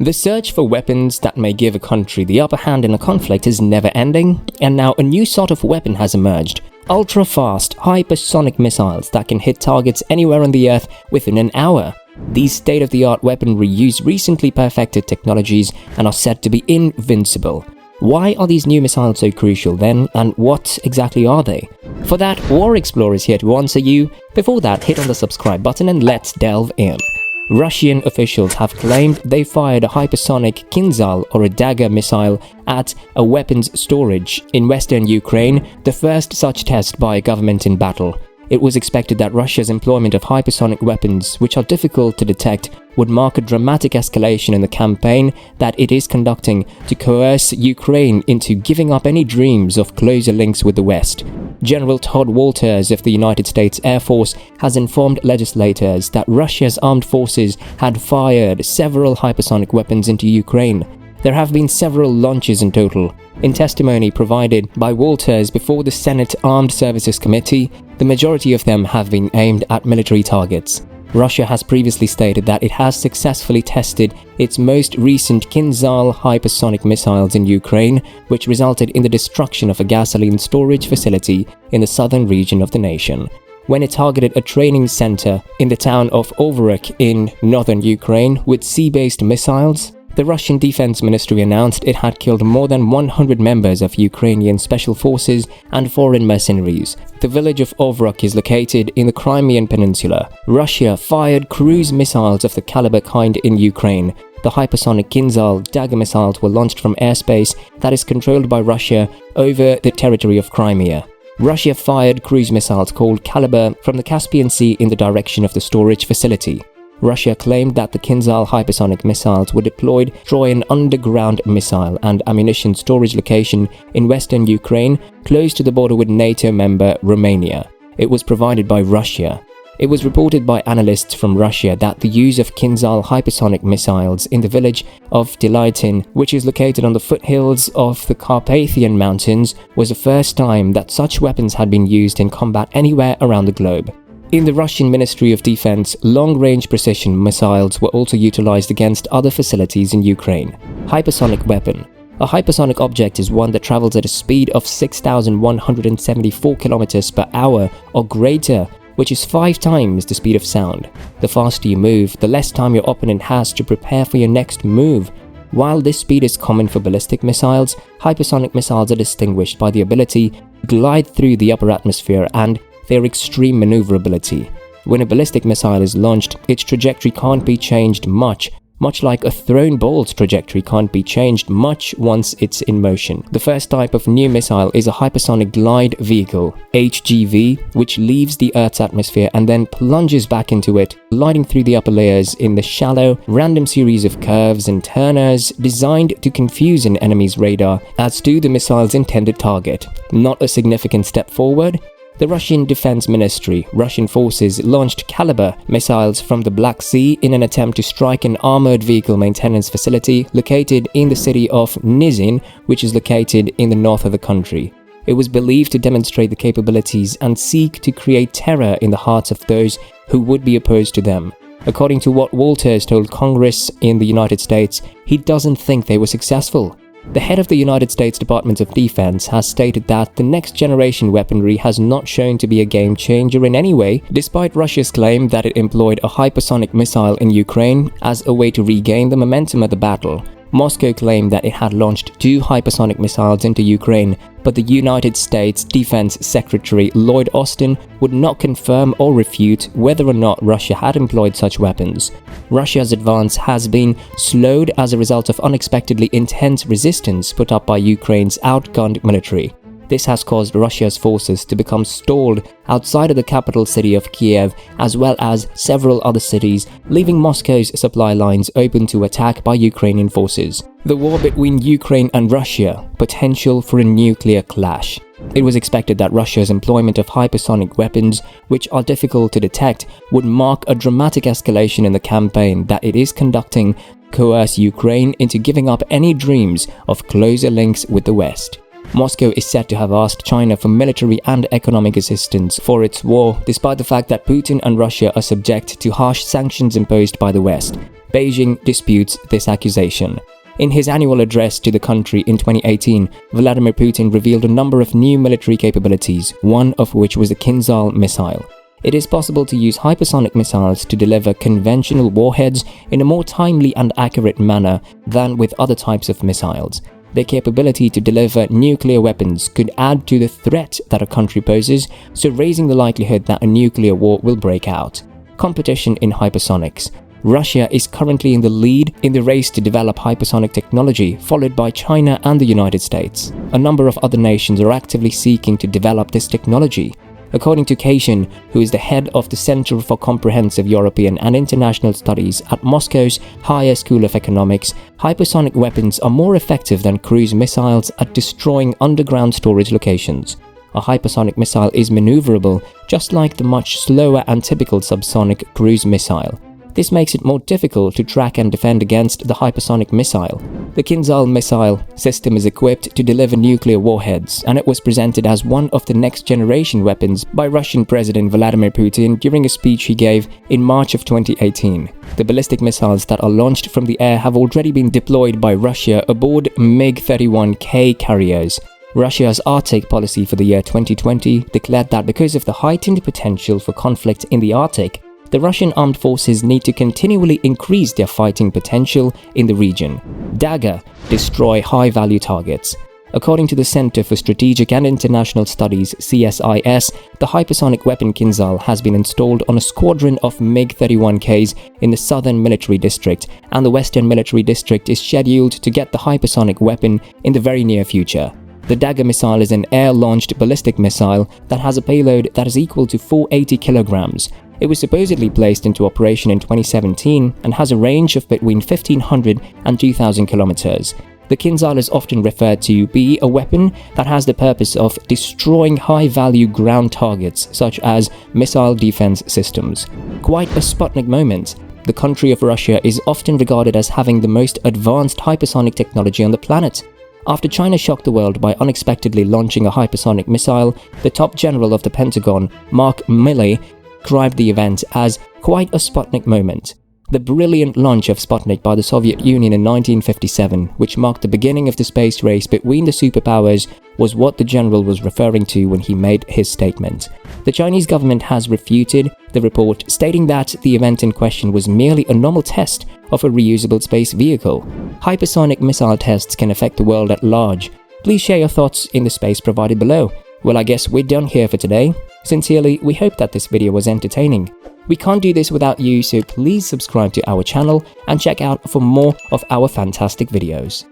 The search for weapons that may give a country the upper hand in a conflict is never ending, and now a new sort of weapon has emerged. Ultra-fast, hypersonic missiles that can hit targets anywhere on the Earth within an hour. These state-of-the-art weaponry use recently perfected technologies and are said to be invincible. Why are these new missiles so crucial then, and what exactly are they? For that, War Explorer is here to answer you. Before that, hit on the subscribe button and let's delve in. Russian officials have claimed they fired a hypersonic Kinzhal or a dagger missile at a weapons storage in western Ukraine, the first such test by a government in battle. It was expected that Russia's employment of hypersonic weapons, which are difficult to detect, would mark a dramatic escalation in the campaign that it is conducting to coerce Ukraine into giving up any dreams of closer links with the West. General Todd Walters of the United States Air Force has informed legislators that Russia's armed forces had fired several hypersonic weapons into Ukraine. There have been several launches in total. In testimony provided by Walters before the Senate Armed Services Committee, the majority of them have been aimed at military targets. Russia has previously stated that it has successfully tested its most recent Kinzhal hypersonic missiles in Ukraine, which resulted in the destruction of a gasoline storage facility in the southern region of the nation. When it targeted a training center in the town of Overyk in northern Ukraine with sea-based missiles, the Russian Defense Ministry announced it had killed more than 100 members of Ukrainian special forces and foreign mercenaries. The village of Overyk is located in the Crimean Peninsula. Russia fired cruise missiles of the caliber kind in Ukraine. The hypersonic Kinzhal dagger missiles were launched from airspace that is controlled by Russia over the territory of Crimea. Russia fired cruise missiles called Caliber from the Caspian Sea in the direction of the storage facility. Russia claimed that the Kinzhal hypersonic missiles were deployed to destroy an underground missile and ammunition storage location in western Ukraine, close to the border with NATO member Romania. It was provided by Russia. It was reported by analysts from Russia that the use of Kinzhal hypersonic missiles in the village of Delitin, which is located on the foothills of the Carpathian Mountains, was the first time that such weapons had been used in combat anywhere around the globe. In the Russian Ministry of Defense, long-range precision missiles were also utilized against other facilities in Ukraine. Hypersonic weapon. A hypersonic object is one that travels at a speed of 6,174 km per hour or greater, which is 5 times the speed of sound. The faster you move, the less time your opponent has to prepare for your next move. While this speed is common for ballistic missiles, hypersonic missiles are distinguished by the ability to glide through the upper atmosphere and their extreme maneuverability. When a ballistic missile is launched, its trajectory can't be changed much like a thrown ball's trajectory can't be changed much once it's in motion. The first type of new missile is a hypersonic glide vehicle, HGV, which leaves the Earth's atmosphere and then plunges back into it, gliding through the upper layers in the shallow, random series of curves and turners designed to confuse an enemy's radar as to the missile's intended target. Not a significant step forward. The Russian Defense Ministry, Russian forces launched Caliber missiles from the Black Sea in an attempt to strike an armored vehicle maintenance facility located in the city of Nizhyn, which is located in the north of the country. It was believed to demonstrate the capabilities and seek to create terror in the hearts of those who would be opposed to them. According to what Walters told Congress in the United States, he doesn't think they were successful. The head of the United States Department of Defense has stated that the next generation weaponry has not shown to be a game changer in any way, despite Russia's claim that it employed a hypersonic missile in Ukraine as a way to regain the momentum of the battle. Moscow claimed that it had launched 2 hypersonic missiles into Ukraine, but the United States Defense Secretary Lloyd Austin would not confirm or refute whether or not Russia had employed such weapons. Russia's advance has been slowed as a result of unexpectedly intense resistance put up by Ukraine's outgunned military. This has caused Russia's forces to become stalled outside of the capital city of Kiev, as well as several other cities, leaving Moscow's supply lines open to attack by Ukrainian forces. The war between Ukraine and Russia, potential for a nuclear clash. It was expected that Russia's employment of hypersonic weapons, which are difficult to detect, would mark a dramatic escalation in the campaign that it is conducting, coerce Ukraine into giving up any dreams of closer links with the West. Moscow is said to have asked China for military and economic assistance for its war, despite the fact that Putin and Russia are subject to harsh sanctions imposed by the West. Beijing disputes this accusation. In his annual address to the country in 2018, Vladimir Putin revealed a number of new military capabilities, one of which was the Kinzhal missile. It is possible to use hypersonic missiles to deliver conventional warheads in a more timely and accurate manner than with other types of missiles. Their capability to deliver nuclear weapons could add to the threat that a country poses, so raising the likelihood that a nuclear war will break out. Competition in hypersonics. Russia is currently in the lead in the race to develop hypersonic technology, followed by China and the United States. A number of other nations are actively seeking to develop this technology. According to Kashin, who is the head of the Center for Comprehensive European and International Studies at Moscow's Higher School of Economics, hypersonic weapons are more effective than cruise missiles at destroying underground storage locations. A hypersonic missile is maneuverable, just like the much slower and typical subsonic cruise missile. This makes it more difficult to track and defend against the hypersonic missile. The Kinzhal missile system is equipped to deliver nuclear warheads, and it was presented as one of the next-generation weapons by Russian President Vladimir Putin during a speech he gave in March of 2018. The ballistic missiles that are launched from the air have already been deployed by Russia aboard MiG-31K carriers. Russia's Arctic policy for the year 2020 declared that because of the heightened potential for conflict in the Arctic, the Russian armed forces need to continually increase their fighting potential in the region. Dagger destroy high-value targets. According to the Center for Strategic and International Studies (CSIS), the hypersonic weapon Kinzhal has been installed on a squadron of MiG-31Ks in the Southern Military District, and the Western Military District is scheduled to get the hypersonic weapon in the very near future. The Dagger missile is an air-launched ballistic missile that has a payload that is equal to 480 kilograms. It was supposedly placed into operation in 2017 and has a range of between 1,500 and 2,000 kilometers. The Kinzhal is often referred to be a weapon that has the purpose of destroying high-value ground targets such as missile defense systems. Quite a Sputnik moment. The country of Russia is often regarded as having the most advanced hypersonic technology on the planet. After China shocked the world by unexpectedly launching a hypersonic missile, the top general of the Pentagon, Mark Milley, described the event as quite a Sputnik moment. The brilliant launch of Sputnik by the Soviet Union in 1957, which marked the beginning of the space race between the superpowers, was what the general was referring to when he made his statement. The Chinese government has refuted the report, stating that the event in question was merely a normal test of a reusable space vehicle. Hypersonic missile tests can affect the world at large. Please share your thoughts in the space provided below. Well, I guess we're done here for today. Sincerely, we hope that this video was entertaining. We can't do this without you, so please subscribe to our channel and check out for more of our fantastic videos.